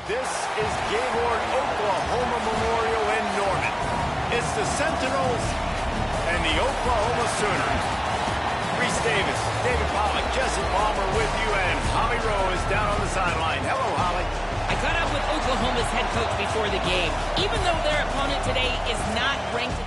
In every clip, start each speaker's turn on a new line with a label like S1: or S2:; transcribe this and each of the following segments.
S1: This is Gaylord, Oklahoma Memorial in Norman. It's the Sentinels and the Oklahoma Sooners. Reese Davis, David Pollack, Jesse Palmer with you, and Holly Rowe is down on the sideline. Hello, Holly.
S2: I caught up with Oklahoma's head coach before the game. Even though their opponent today is not ranked...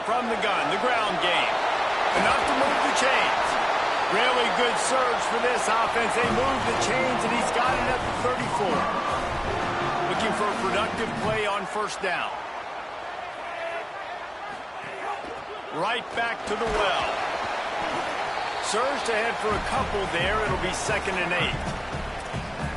S1: From the gun, the ground game. Enough to move the chains. Really good surge for this offense. They move the chains, and he's got it at the 34. Looking for a productive play on first down. Right back to the well. Surged ahead for a couple there. It'll be 2nd and 8.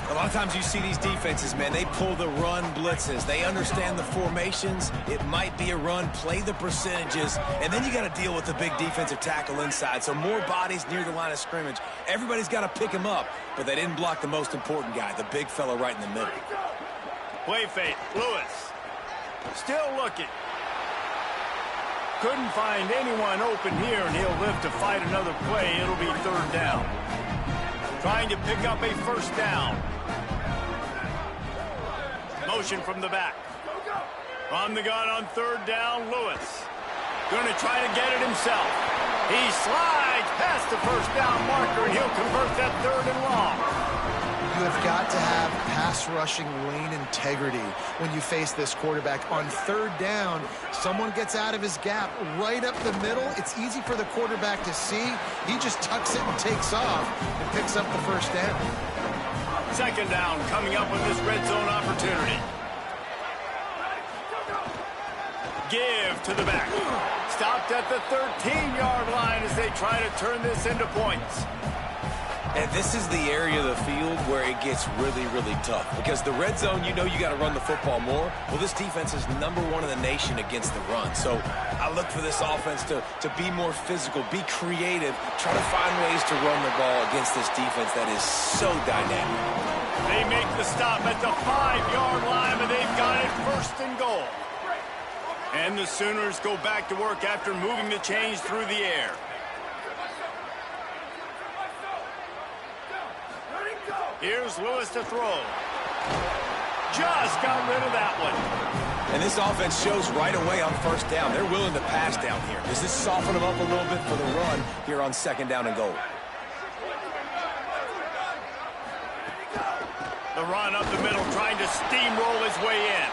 S3: A lot of times you see these defenses, man, they pull the run blitzes. They understand the formations. It might be a run, play the percentages, and then you got to deal with the big defensive tackle inside. So more bodies near the line of scrimmage. Everybody's got to pick him up, but they didn't block the most important guy, the big fella right in the middle.
S1: Play fake, Lewis. Still looking. Couldn't find anyone open here, and he'll live to fight another play. It'll be 3rd down. Trying to pick up a first down. Motion from the back. From the gun on 3rd down, Lewis. Going to try to get it himself. He slides past the first down marker, and he'll convert that 3rd and long.
S4: You have got to have pass rushing lane integrity when you face this quarterback. On 3rd down, someone gets out of his gap right up the middle. It's easy for the quarterback to see. He just tucks it and takes off and picks up the first down.
S1: 2nd down coming up with this red zone opportunity. Give to the back. Stopped at the 13-yard line as they try to turn this into points.
S3: And this is the area of the field where it gets really, really tough. Because the red zone, you know you got to run the football more. Well, this defense is #1 in the nation against the run. So I look for this offense to be more physical, be creative, try to find ways to run the ball against this defense that is so dynamic.
S1: They make the stop at the 5-yard line, but they've got it 1st and goal. And the Sooners go back to work after moving the chains through the air. Here's Lewis to throw. Just got rid of that one.
S3: And this offense shows right away on 1st down. They're willing to pass down here. Does this soften them up a little bit for the run here on 2nd down and goal?
S1: The run up the middle, trying to steamroll his way in.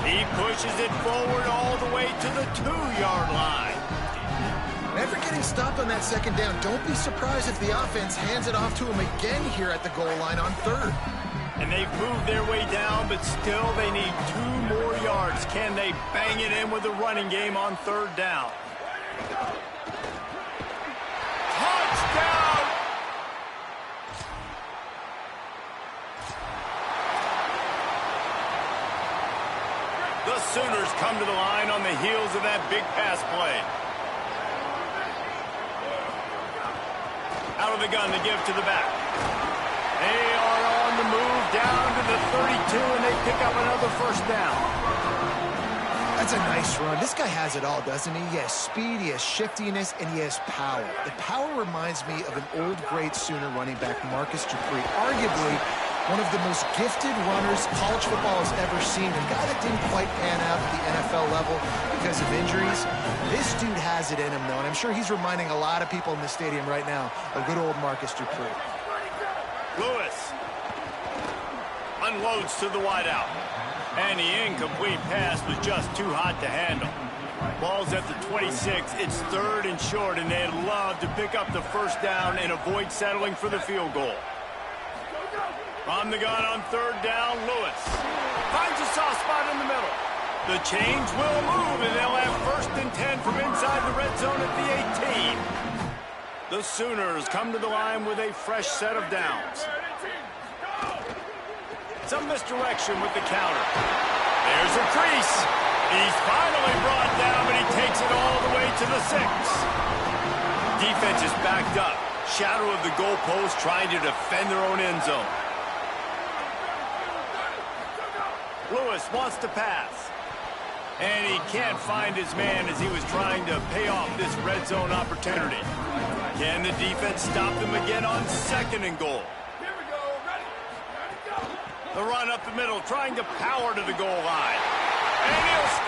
S1: He pushes it forward all the way to the 2-yard line.
S4: Never getting stopped on that 2nd down. Don't be surprised if the offense hands it off to him again here at the goal line on 3rd.
S1: And they've moved their way down, but still they need 2 more yards. Can they bang it in with the running game on 3rd down? Touchdown! The Sooners come to the line on the heels of that big pass play. Out of the gun to give to the back. They are on the move down to the 32, and they pick up another first down.
S4: That's a nice run. This guy has it all, doesn't he? He has speed, he has shiftiness, and he has power. The power reminds me of an old great Sooner running back, Marcus Dupree. Arguably one of the most gifted runners college football has ever seen. A guy that didn't quite pan out at the NFL level because of injuries. This dude has it in him, though, and I'm sure he's reminding a lot of people in the stadium right now of good old Marcus Dupree.
S1: Lewis unloads to the wideout. And the incomplete pass was just too hot to handle. Ball's at the 26. It's 3rd and short, and they'd love to pick up the first down and avoid settling for the field goal. From the gun on 3rd down, Lewis finds a soft spot in the middle. The chains will move, and they'll have 1st and 10 from inside the red zone at the 18. The Sooners come to the line with a fresh set of downs. Some misdirection with the counter. There's a crease. He's finally brought down, but he takes it all the way to the 6. defense is backed up. Shadow of the goalpost, trying to defend their own end zone. Lewis wants to pass. And he can't find his man as he was trying to pay off this red zone opportunity. Can the defense stop them again on 2nd and goal?
S5: Here we go. Ready, go.
S1: The run up the middle, trying to power to the goal line. And he'll...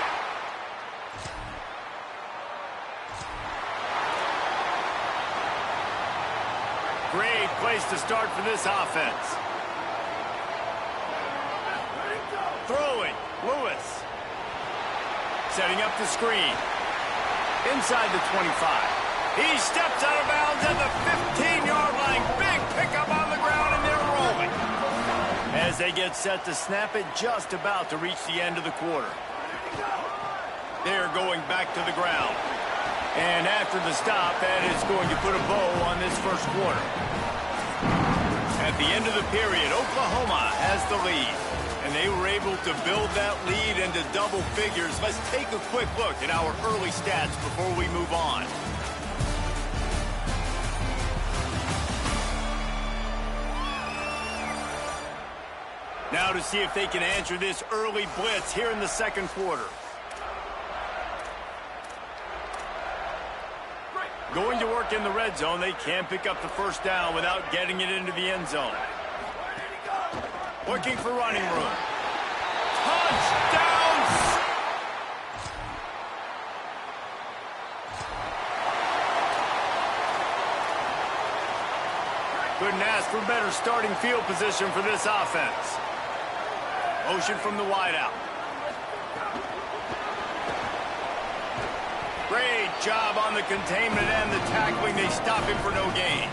S1: Great place to start for this offense. Throwing, Lewis. Setting up the screen. Inside the 25. He steps out of bounds at the 15-yard line. Big pickup on the ground, and they're rolling. As they get set to snap it, just about to reach the end of the quarter. They're going back to the ground. And after the stop, that is going to put a bow on this first quarter. At the end of the period, Oklahoma has the lead. And they were able to build that lead into double figures. Let's take a quick look at our early stats before we move on. Now to see if they can answer this early blitz here in the second quarter. Going to work in the red zone, they can't pick up the first down without getting it into the end zone. Looking for running room. Touchdown! Couldn't ask for better starting field position for this offense. Motion from the wideout. Great job on the containment and the tackling. They stop him for no gain.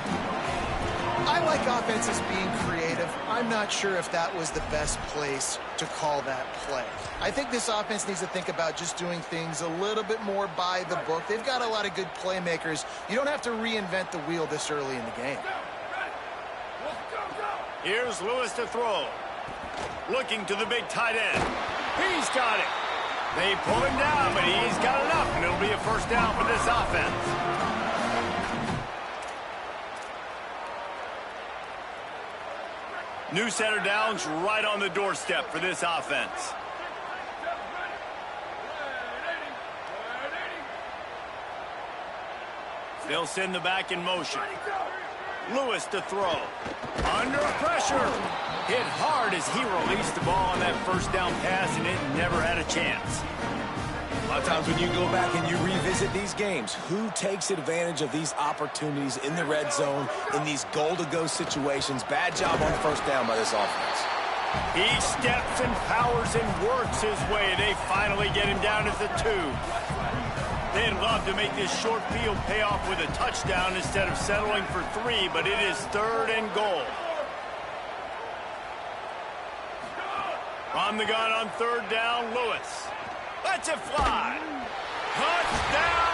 S4: I like offenses being creative. I'm not sure if that was the best place to call that play. I think this offense needs to think about just doing things a little bit more by the book. They've got a lot of good playmakers. You don't have to reinvent the wheel this early in the game.
S1: Here's Lewis to throw. Looking to the big tight end. He's got it. They pull him down, but he's got enough, and it'll be a first down for this offense. New set of downs right on the doorstep for this offense. They'll send the back in motion. Lewis to throw. Under pressure. Hit hard as he released the ball on that first down pass, and it never had a chance.
S3: A lot of times when you go back and you revisit these games, who takes advantage of these opportunities in the red zone, in these goal-to-go situations? Bad job on the first down by this offense.
S1: He steps and powers and works his way. They finally get him down at the 2. They'd love to make this short field pay off with a touchdown instead of settling for 3, but it is 3rd and goal. On the gun on 3rd down, Lewis. Lets it fly. Touchdown!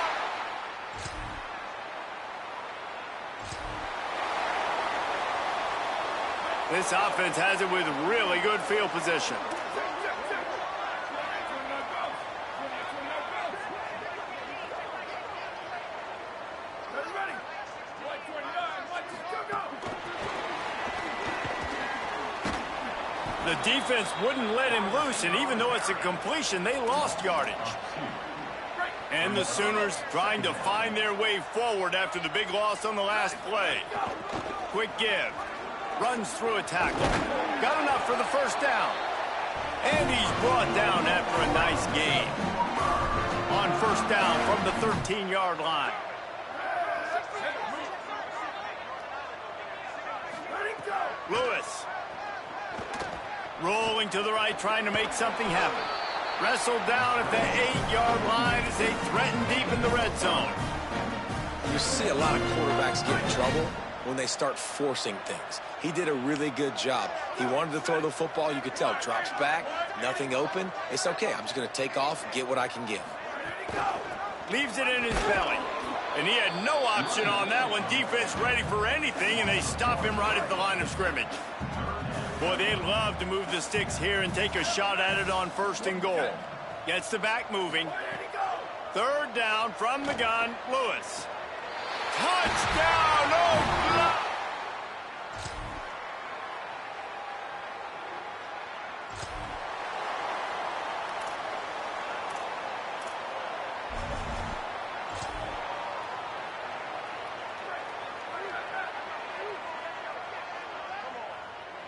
S1: This offense has it with really good field position. The defense wouldn't let him loose, and even though it's a completion, they lost yardage. And the Sooners trying to find their way forward after the big loss on the last play. Quick give. Runs through a tackle. Got enough for the first down. And he's brought down after a nice gain. On first down from the 13-yard line. Lewis. Rolling to the right, trying to make something happen. Wrestled down at the 8-yard line as they threaten deep in the red zone.
S3: You see a lot of quarterbacks get in trouble when they start forcing things. He did a really good job. He wanted to throw the football. You could tell. Drops back, nothing open. It's okay. I'm just going to take off, get what I can get.
S1: Leaves it in his belly. And he had no option on that one. Defense ready for anything, and they stop him right at the line of scrimmage. Boy, they'd love to move the sticks here and take a shot at it on 1st and goal. Gets the back moving. 3rd down from the gun, Lewis. Touchdown, Oklahoma!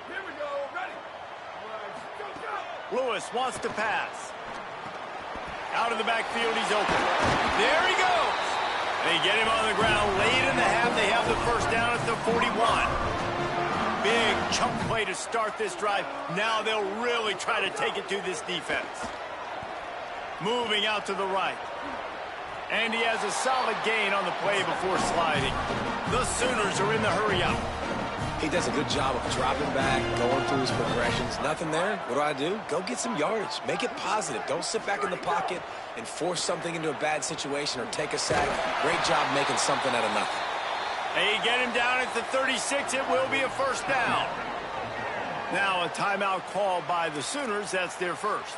S5: Here we go. Ready. Go, go.
S1: Lewis wants to pass. Out of the backfield, he's open. There he goes. They get him on the ground. Late in the half, they have the first down at the 41. Big chunk play to start this drive. Now they'll really try to take it to this defense. Moving out to the right. And he has a solid gain on the play before sliding. The Sooners are in the hurry-up.
S3: He does a good job of dropping back, going through his progressions. Nothing there. What do? Go get some yardage. Make it positive. Don't sit back in the pocket and force something into a bad situation or take a sack. Great job making something out of nothing.
S1: They get him down at the 36. It will be a first down. Now a timeout called by the Sooners. That's their first.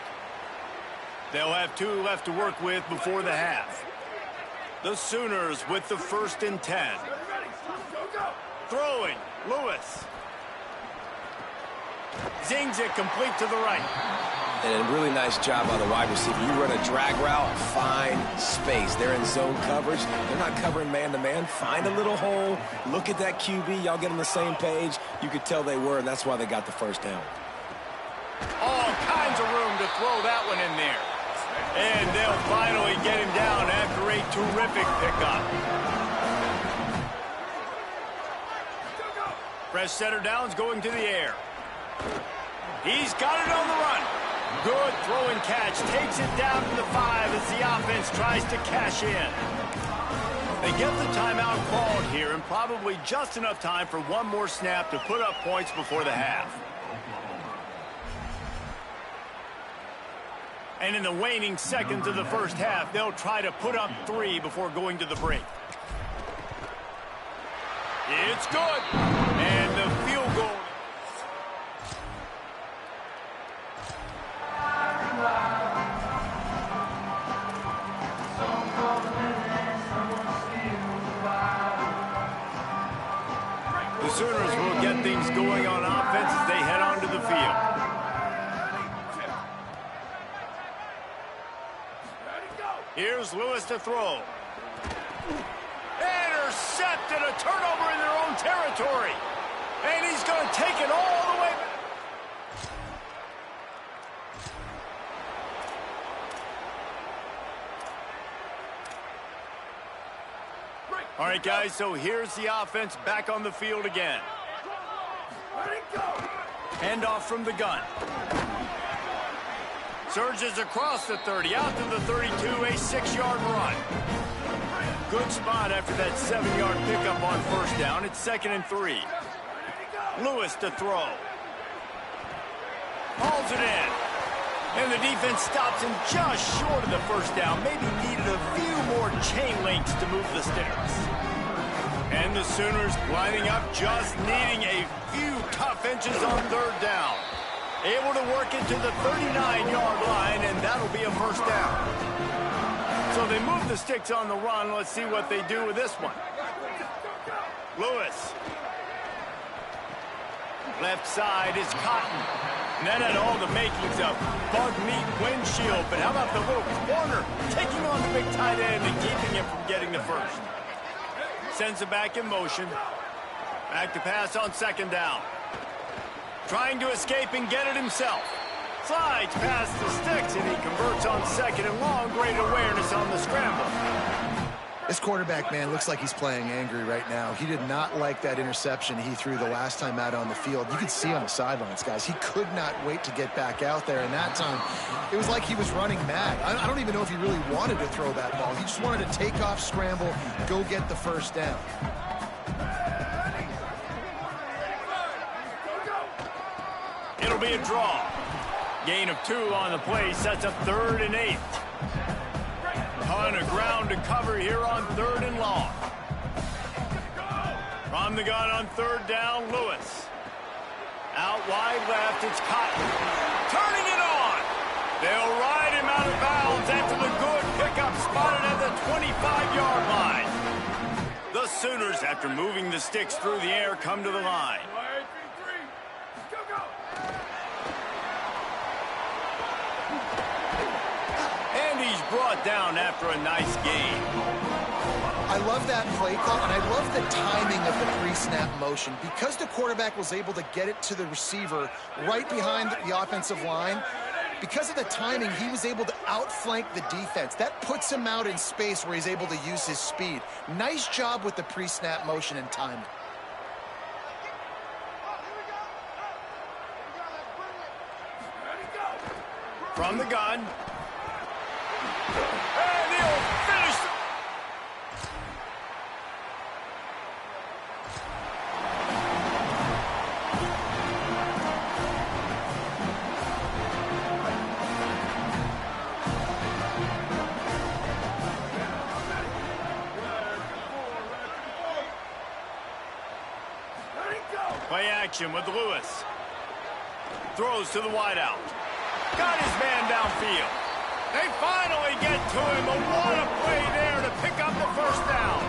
S1: They'll have 2 left to work with before the half. The Sooners with the 1st and 10.
S5: Ready. Go, go.
S1: Throwing. Lewis. Zings it complete to the right.
S3: And a really nice job by the wide receiver. You run a drag route, find space. They're in zone coverage. They're not covering man-to-man. Find a little hole. Look at that QB. Y'all get on the same page. You could tell they were, and that's why they got the first down.
S1: All kinds of room to throw that one in there. And they'll finally get him down after a terrific pickup. Fresh center downs going to the air. He's got it on the run. Good throw and catch. Takes it down to the 5 as the offense tries to cash in. They get the timeout called here and probably just enough time for one more snap to put up points before the half. And in the waning seconds of the first half, they'll try to put up 3 before going to the break. It's good. And the field goal. The Sooners will get things going on offense as they head onto the field. Here's Lewis to throw. Intercepted, a turnover in their own territory. And he's going to take it all the way back. All right, guys, so here's the offense back on the field again. Handoff from the gun. Surges across the 30, out to the 32, a 6-yard run. Good spot after that 7-yard pickup on first down. It's 2nd and 3. Lewis to throw. Hauls it in. And the defense stops him just short of the first down. Maybe needed a few more chain links to move the sticks. And the Sooners lining up, just needing a few tough inches on third down. Able to work it to the 39-yard line, and that'll be a first down. So they move the sticks on the run. Let's see what they do with this one. Lewis. Left side is Cotton. And that had all the makings of bug meat windshield. But how about the little corner taking on the big tight end and keeping him from getting the first? Sends it back in motion. Back to pass on 2nd down. Trying to escape and get it himself. Slides past the sticks, and he converts on 2nd and long. Great awareness on the scramble.
S4: This quarterback, man, looks like he's playing angry right now. He did not like that interception he threw the last time out on the field. You could see on the sidelines, guys. He could not wait to get back out there. And that time, it was like he was running mad. I don't even know if he really wanted to throw that ball. He just wanted to take off, scramble, go get the first down.
S1: It'll be a draw. Gain of 2 on the play sets up 3rd and 8. Ton of ground to cover here on 3rd and long. From the gun on 3rd down, Lewis. Out wide left, it's Cotton. Turning it on. They'll ride him out of bounds after the good pickup spotted at the 25-yard line. The Sooners, after moving the sticks through the air, come to the line. And he's brought down after a nice gain.
S4: I love that play call, and I love the timing of the pre-snap motion. Because the quarterback was able to get it to the receiver right behind the offensive line, because of the timing, he was able to outflank the defense. That puts him out in space where he's able to use his speed. Nice job with the pre-snap motion and timing.
S1: From the gun. And he'll finish. Play action with Lewis. Throws to the wideout. Got his man downfield. They finally get to him, but what a play there to pick up the first down.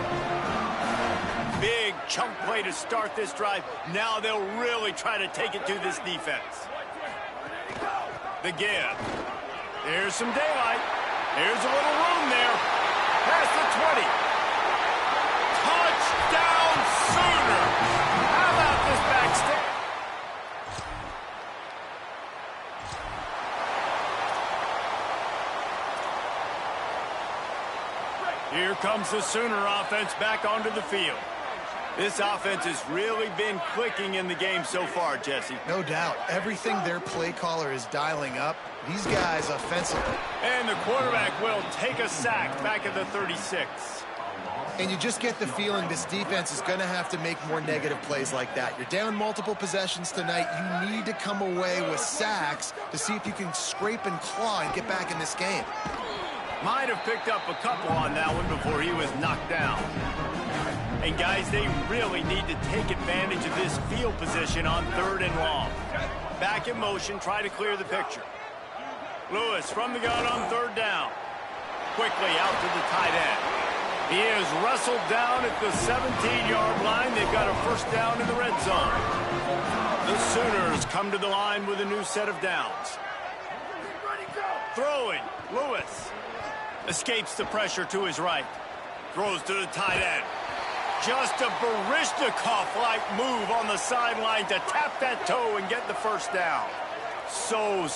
S1: Big chunk play to start this drive. Now they'll really try to take it to this defense. The give. Here's some daylight. Here's a little room there. Past the 20. Touchdown Sooners. How about this backstep? Here comes the Sooner offense back onto the field. This offense has really been clicking in the game so far, Jesse.
S4: No doubt. Everything their play caller is dialing up, these guys offensively.
S1: And the quarterback will take a sack back at the 36.
S4: And you just get the feeling this defense is going to have to make more negative plays like that. You're down multiple possessions tonight. You need to come away with sacks to see if you can scrape and claw and get back in this game.
S1: Might have picked up a couple on that one before he was knocked down. And guys, they really need to take advantage of this field position on 3rd and long. Back in motion, try to clear the picture. Lewis from the gun on 3rd down. Quickly out to the tight end. He is wrestled down at the 17-yard line. They've got a first down in the red zone. The Sooners come to the line with a new set of downs. Throwing, Lewis. Escapes the pressure to his right. Throws to the tight end. Just a Baryshnikov-like move on the sideline to tap that toe and get the first down. So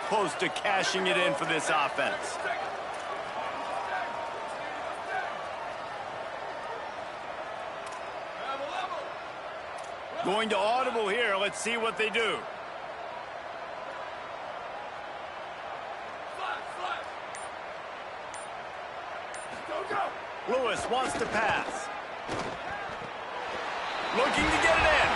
S1: close to cashing it in for this offense. Going to audible here. Let's see what they do. Lewis wants to pass. Looking to get it in.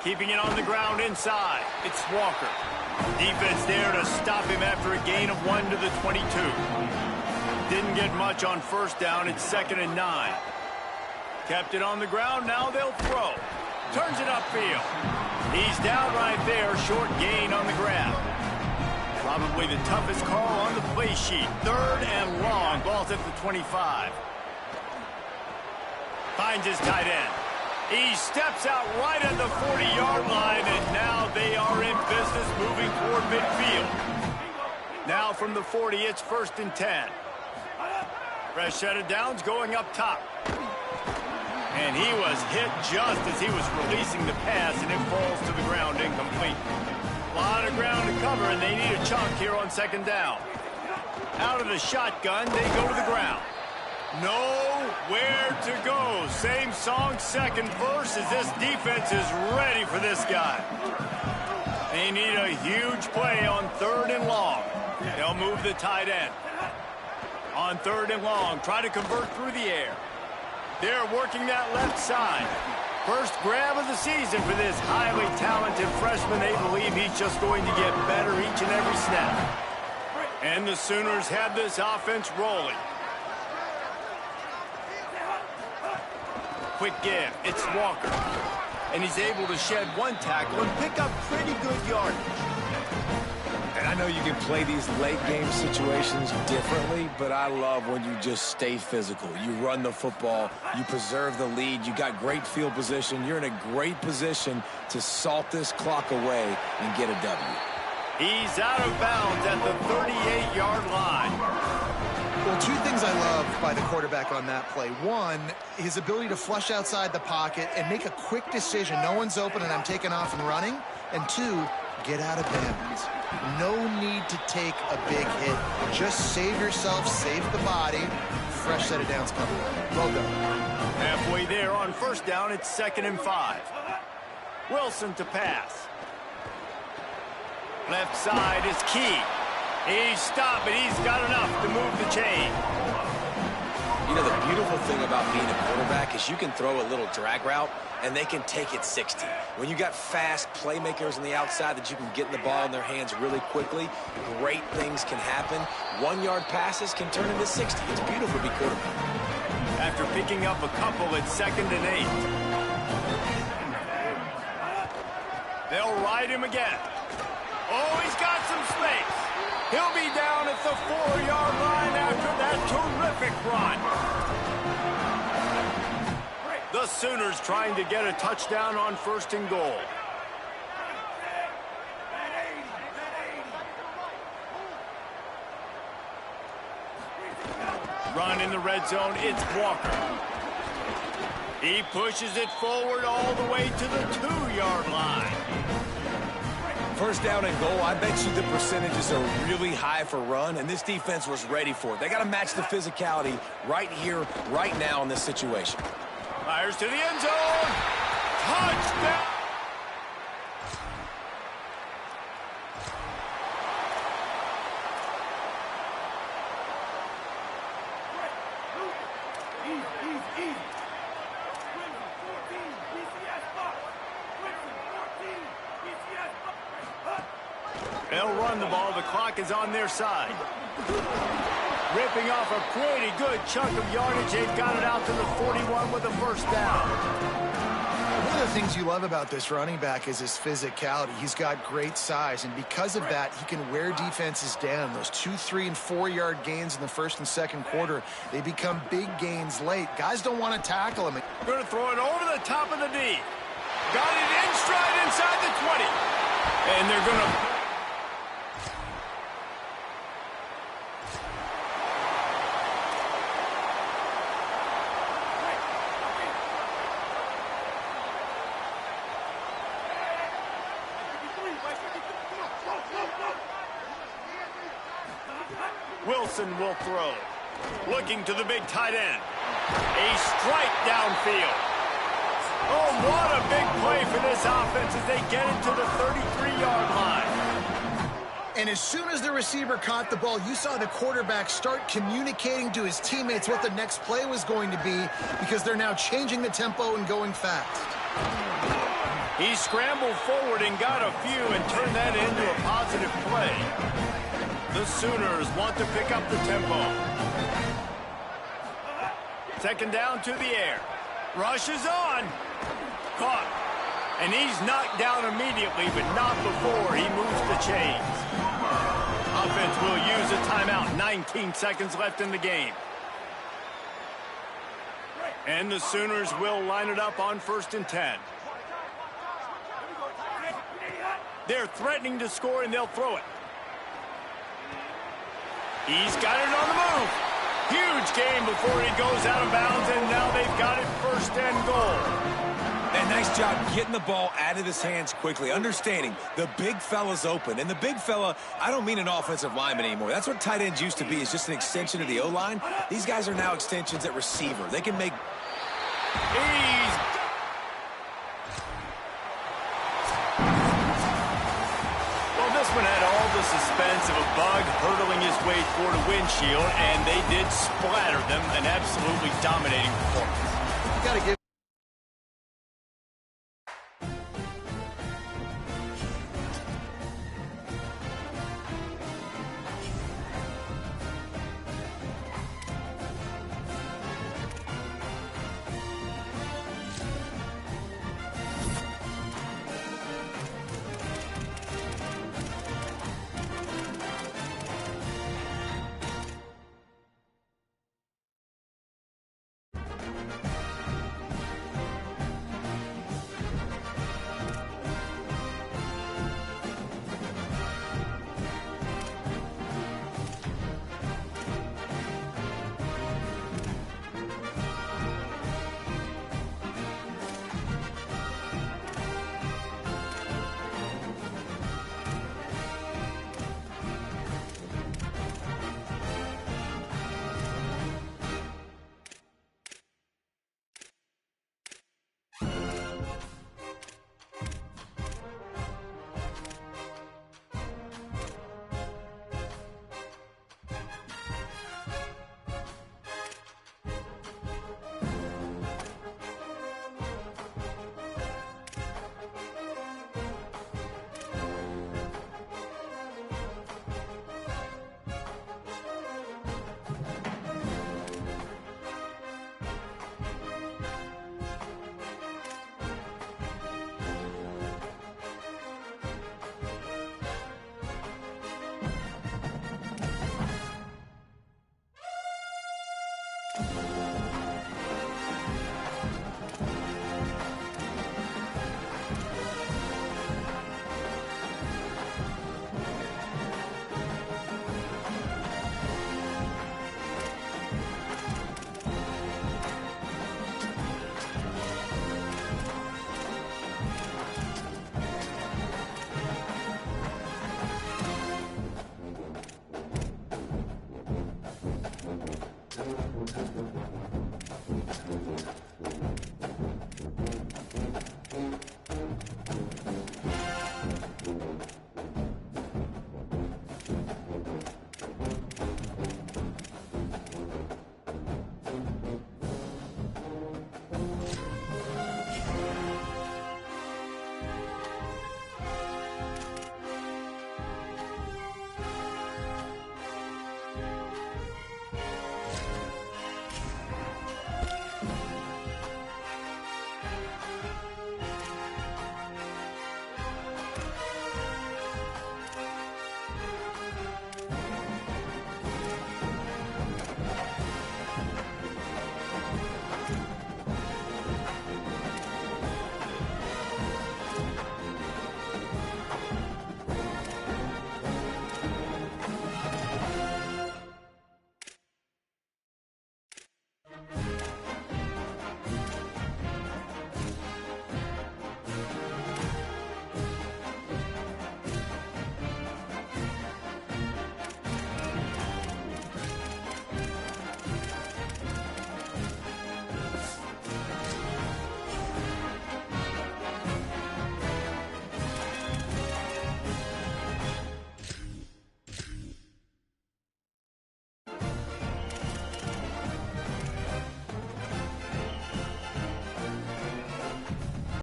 S1: Keeping it on the ground inside. It's Walker. Defense there to stop him after a gain of 1 to the 22. Didn't get much on first down. It's 2nd and 9. Kept it on the ground. Now they'll throw. Turns it upfield. He's down right there. Short gain on the grab. Probably the toughest call on the play sheet. 3rd and long. Ball's at the 25. Finds his tight end. He steps out right at the 40-yard line, and now they are in business moving toward midfield. Now from the 40, it's 1st and 10. Fresh set of downs going up top. And he was hit just as he was releasing the pass, and it falls to the ground incomplete. A lot of ground to cover, and they need a chunk here on 2nd down. Out of the shotgun, they go to the ground. Nowhere to go. Same song, 2nd verse, as this defense is ready for this guy. They need a huge play on 3rd and long. They'll move the tight end. On 3rd and long, try to convert through the air. They're working that left side. First grab of the season for this highly talented freshman. They believe he's just going to get better each and every snap. And the Sooners have this offense rolling. Quick give. It's Walker. And he's able to shed 1 tackle and pick up pretty good yardage.
S3: And I know you can play these late-game situations differently, but I love when you just stay physical. You run the football. You preserve the lead. You got great field position. You're in a great position to salt this clock away and get a W.
S1: He's out of bounds at the 38-yard line.
S4: Well, 2 things I love by the quarterback on that play. 1, his ability to flush outside the pocket and make a quick decision. No one's open and I'm taking off and running. And 2, get out of bounds. No need to take a big hit. Just save yourself, save the body. Fresh set of downs coming. Well done.
S1: Halfway there on 1st down, it's 2nd and 5. Wilson to pass. Left side is key. He's stopped, but he's got enough to move the chain.
S3: You know, the beautiful thing about being a quarterback is you can throw a little drag route, and they can take it 60. When you got fast playmakers on the outside that you can get the ball in their hands really quickly, great things can happen. 1-yard passes can turn into 60. It's beautiful to be quarterback.
S1: After picking up a couple, it's 2nd and 8. They'll ride him again. Oh, he's got some space. He'll be down at the 4-yard line after that terrific run. The Sooners trying to get a touchdown on 1st and goal. Run in the red zone, it's Walker. He pushes it forward all the way to the 2-yard line.
S3: 1st down and goal, I bet you the percentages are really high for run, and this defense was ready for it. They got to match the physicality right here, right now in this situation.
S1: Fires to the end zone. Touchdown. They'll run the ball. The clock is on their side. Ripping off a pretty good chunk of yardage. They've got it out to the 41 with a 1st down.
S4: One of the things you love about this running back is his physicality. He's got great size, and because of that, he can wear defenses down. Those 2-, 3-, and 4-yard gains in the 1st and 2nd quarter, they become big gains late. Guys don't want to tackle him.
S1: Going to throw it over the top of the D. Got it in stride inside the 20. And they're going to... Wilson will throw. Looking to the big tight end. A strike downfield. Oh, what a big play for this offense as they get it to the 33-yard line.
S4: And as soon as the receiver caught the ball, you saw the quarterback start communicating to his teammates what the next play was going to be, because they're now changing the tempo and going fast.
S1: He scrambled forward and got a few and turned that into a positive play. The Sooners want to pick up the tempo. Second down to the air. Rush is on. Caught. And he's knocked down immediately, but not before he moves the chains. Offense will use a timeout. 19 seconds left in the game. And the Sooners will line it up on 1st and 10. They're threatening to score, and they'll throw it. He's got it on the move. Huge game before he goes out of bounds, and now they've got it 1st and goal.
S3: And nice job getting the ball out of his hands quickly, understanding the big fella's open. And the big fella, I don't mean an offensive lineman anymore. That's what tight ends used to be, is just an extension of the O-line. These guys are now extensions at receiver. They can make...
S1: Well, this one had all the suspense of a bug hurtling his way toward a windshield, and they did splatter them. An absolutely dominating performance.
S4: You got to give.